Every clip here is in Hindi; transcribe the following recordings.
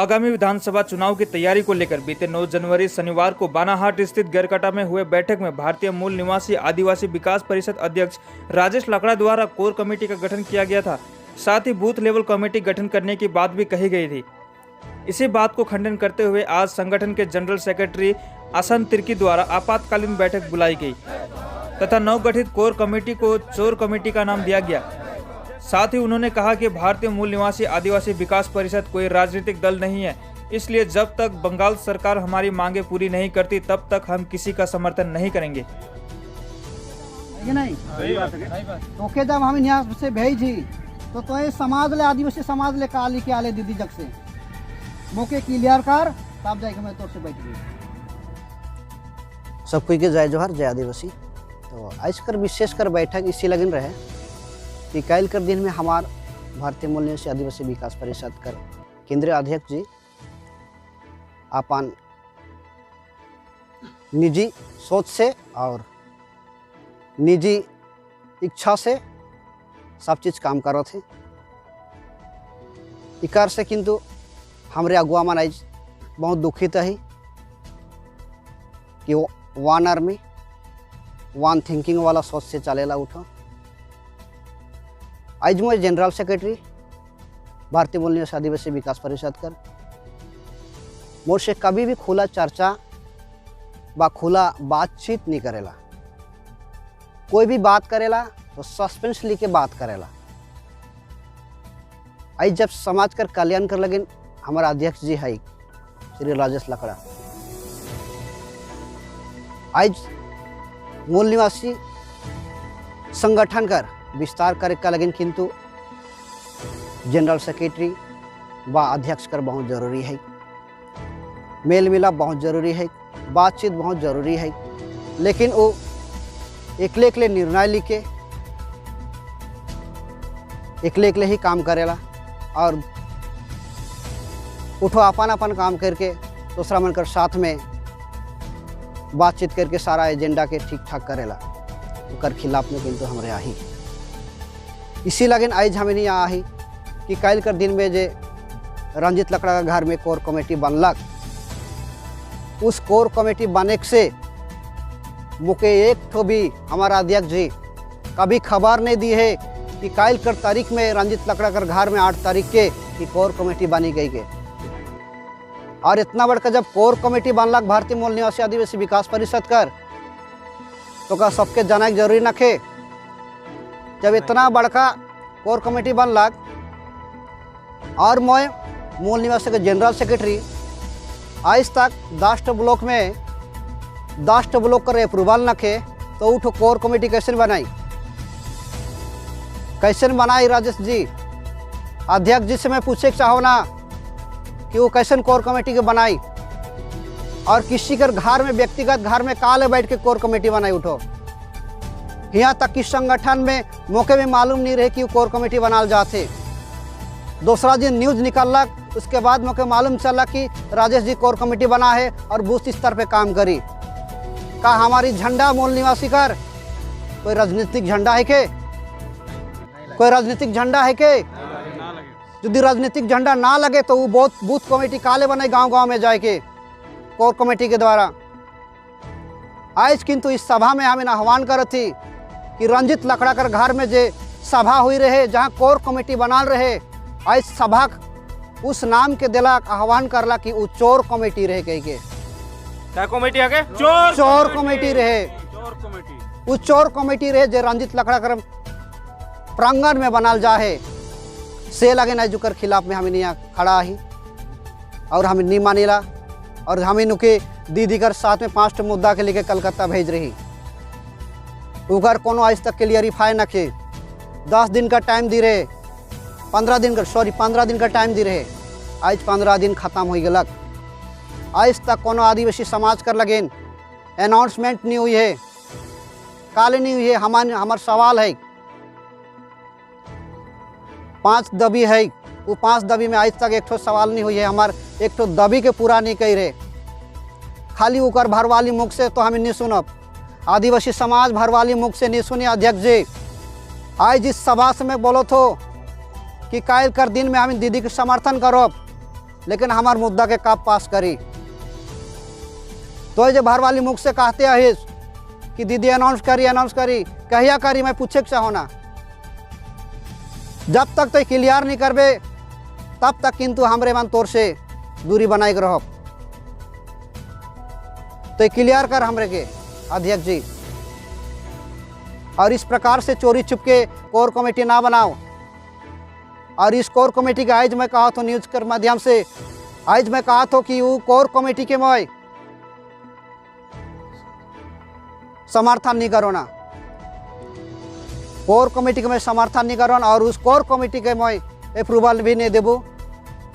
आगामी विधानसभा चुनाव की तैयारी को लेकर बीते 9 जनवरी शनिवार को बानाहाट स्थित गरकटा में हुए बैठक में भारतीय मूल निवासी आदिवासी विकास परिषद अध्यक्ष राजेश लकड़ा द्वारा कोर कमेटी का गठन किया गया था। साथ ही बूथ लेवल कमेटी गठन करने की बात भी कही गई थी। इसी बात को खंडन करते हुए आज संगठन के जनरल सेक्रेटरी आसन तिर्की द्वारा आपातकालीन बैठक बुलाई गई तथा नवगठित कोर कमेटी को चोर कमेटी का नाम दिया गया। साथ ही उन्होंने कहा कि भारतीय मूल निवासी आदिवासी विकास परिषद कोई राजनीतिक दल नहीं है, इसलिए जब तक बंगाल सरकार हमारी मांगे पूरी नहीं करती तब तक हम किसी का समर्थन नहीं करेंगे। नहीं ओके, जब हम यहाँ से भेजी तो ये समाज ले आदिवासी समाज ले काली के आले दीदी जग से मौके क्लियर कर तब जाके मैं तोर से बैठ गई। सब कोई के जय जोहार, जय आदिवासी। तो आज कर विशेष कर बैठक इसी लगन रहे कि कल कर दिन में हमार भारतीय मूल निवासी आदिवासी विकास परिषद कर केंद्रीय अध्यक्ष जी अपन निजी सोच से और निजी इच्छा से सब चीज़ काम करो थे। इकार से किंतु हमारे अगुआ मन आज बहुत दुखित है कि वो वन आर्मी वन थिंकिंग वाला सोच से चलेला उठो। आज मैं जनरल सेक्रेटरी भारतीय मूल निवासी आदिवासी विकास परिषद कर मोर से कभी भी खुला चर्चा व खुला बातचीत नहीं करेला। कोई भी बात करेला तो सस्पेंस लेके बात करेला। आज जब समाज कर कल्याण कर लगे हमारा अध्यक्ष जी है श्री राजेश लकड़ा, आज मूल निवासी संगठन कर विस्तार करे का लगन किंतु जनरल सेक्रेटरी व अध्यक्ष कर बहुत जरूरी है। मेल मिलाप बहुत जरूरी है, बातचीत बहुत जरूरी है, लेकिन वो एकले एकले निर्णय लिखे एकले एकले ही काम करेला और उठो अपन अपन काम करके दूसरा मन कर साथ में बातचीत करके सारा एजेंडा के ठीक ठाक करेला। उकर खिलाफ में किंतु हमारे आही इसी लगन आज हमें नहीं आही कि कल कर दिन में जे रंजित लकड़ा का घर में कोर कमेटी बनलक, उस कोर कमेटी बने से मुके एक तो भी हमारा अध्यक्ष जी कभी खबर नहीं दी है कि कल कर तारीख में रंजित लकड़ा कर घर में 8 तारीख के कि कोर कमेटी बनी गई के। और इतना बड़का जब कोर कमेटी बनलक भारतीय मूल निवासी आदिवासी विकास परिषद कर तो का सबके जाना जरूरी नखे। जब इतना बड़का कोर कमेटी बनलक और मैं मूल निवासी के जनरल सेक्रेटरी आज तक 10 ब्लॉक में 10 ब्लॉक कर अप्रूवल नखे तो उठो कोर कमेटी कैसे बनाई राजेश जी? अध्यक्ष जी से मैं पूछे चाहो ना कि वो कैसे कोर कमेटी के बनाई और किसी के घर में व्यक्तिगत घर में काले बैठ के कोर कमेटी बनाई। उठो यहाँ तक कि संगठन में मौके में मालूम नहीं रहे कि वो कोर कमेटी बनाल जाते। दूसरा दिन न्यूज़ निकलक, उसके बाद मौके मालूम चला कि राजेश जी कोर कमेटी बना है और बूथ स्तर पे काम करी। का हमारी झंडा मूल निवासी कर कोई राजनीतिक झंडा है के? कोई राजनीतिक झंडा है के? यदि राजनीतिक झंडा ना लगे तो वो बूथ कमेटी काले बने गांव-गांव में जाके कोर कमेटी के द्वारा। आज किंतु इस सभा में हमें आह्वान कर थी कि रंजित लकड़ा कर घर में जे सभा हुई रहे जहां कोर कमेटी बनाल रहे, आज सभा उस नाम के दिलाक आह्वान करला कि वो चोर कमेटी रहे कही के। क्या कमेटी आगे? चोर कमेटी रहे। वो चोर कमेटी रहे जे रंजित लकड़ा कर प्रांगण में बनाल जाए से लगे ना जुकर खिलाफ में हमें नहीं खड़ा ही और हमें नहीं मानेला और हमें नुके दीदी कर साथ में 5 मुद्दा के लेके कलकत्ता भेज रही। उगर कोनो आज तक क्लियरिफाई न के 10 दिन का टाइम दी रहे, 15 दिन का टाइम दी रहे। आज 15 दिन खत्म हो गलक, आज तक कोनो आदिवासी समाज कर लगेन अनाउंसमेंट नहीं हुई है, काले नहीं हुई है। हमार सवाल है 5 दबी है, वो 5 दबी में आज तक एक ठो सवाल नहीं हुई है। हमार एक ठो दबी के पूरा नहीं कही रहे, खाली उकर भरवाली मुख से तो हमें नहीं सुनब। आदिवासी समाज भरवाली मुख से नहीं सुनी। अध्यक्ष जी आज जिस सभा से मैं बोलो तो कि कल कर दिन में हम दीदी के समर्थन करो लेकिन हमार मुद्दा के कब पास करी। तो ये भर वाली मुख से कहते है कि दीदी अनाउंस करी कहिया करी, मैं पूछे चाहो ना। जब तक तो क्लियर नहीं करबे तब तक किंतु हमरे मन तोर से दूरी बनाए के रहो। तो क्लियर कर हमरे के अध्यक्ष जी, और इस प्रकार से चोरी छुपके कोर कमेटी ना बनाओ। और इस कोर कमेटी के आज मैं कहा तो न्यूज के माध्यम से आज मैं कहा तो कि वो कोर कमेटी के मैं समर्थन नहीं करो ना, कोर कमेटी के मैं समर्थन नहीं करो, और उस कोर कमेटी के मैं अप्रूवल भी नहीं देबू।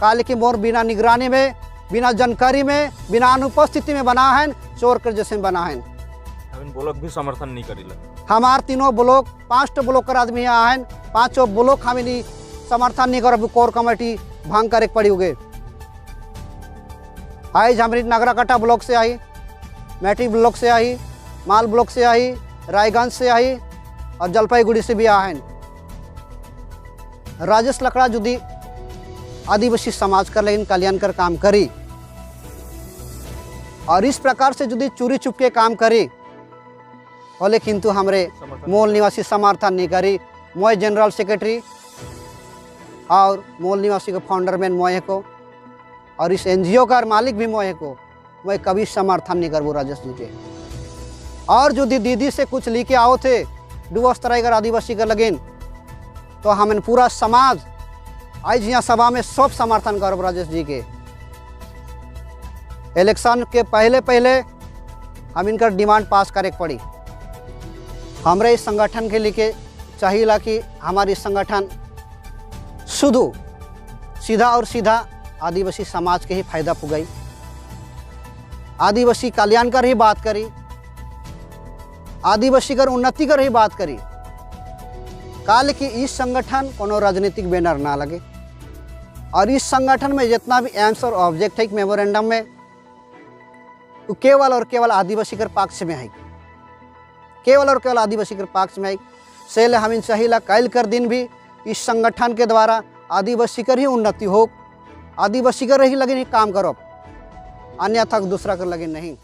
काल की मोर बिना निगरानी में, बिना जानकारी में, बिना अनुपस्थिति में बना है, चोर के जैसे बना है। हम ब्लॉक भी समर्थन नहीं करेला। हमार तीनों ब्लॉक 5 ब्लॉक कर आदमी यहाँ हैं, 5 ब्लॉक हम नहीं समर्थन नहीं करब। कोर कमेटी भंग करे पड़ी होगे। आज हमारी नगराकटा ब्लॉक से आई, मैट्री ब्लॉक से आई, माल ब्लॉक से आई, रायगंज से आई और जलपाईगुड़ी से भी आए। राजेश लकड़ा जुदी आदिवासी समाज कर लेकिन कल्याण कर काम करी, और इस प्रकार से जुदी चोरी चुप के काम करी बोले किंतु हमरे मूल निवासी समर्थन नहीं करी। मैं जनरल सेक्रेटरी और मूल निवासी को फाउंडर मैन मोए को, और इस एनजीओ का मालिक भी मोए को, मैं कभी समर्थन नहीं करूँ राजेश जी के। और जो दीदी से कुछ लेके आओ थे डुबस तराईगर आदिवासी का लगेन, तो हम पूरा समाज आज यहाँ सभा में सब समर्थन करब राजेश जी के। इलेक्शन के पहले हम इनका डिमांड पास करे पड़ी। हमारे इस संगठन के लिए चाहिए कि हमारी संगठन शुद्ध सीधा और सीधा आदिवासी समाज के ही फायदा पुगाई, आदिवासी कल्याण कर ही बात करी, आदिवासी कर उन्नति कर ही बात करी। काल की इस संगठन कोनो राजनीतिक बैनर ना लगे, और इस संगठन में जितना भी एम्स और ऑब्जेक्ट है मेमोरेंडम में तो केवल और केवल आदिवासी कर पक्ष में है, केवल और केवल आदिवासी कर पक्ष में है। सेल हम इन चाहिए कल कर दिन भी इस संगठन के द्वारा आदिवासी कर ही उन्नति हो, आदिवासी कर ही लगे नहीं काम करो, अन्यथा दूसरा कर लगे नहीं।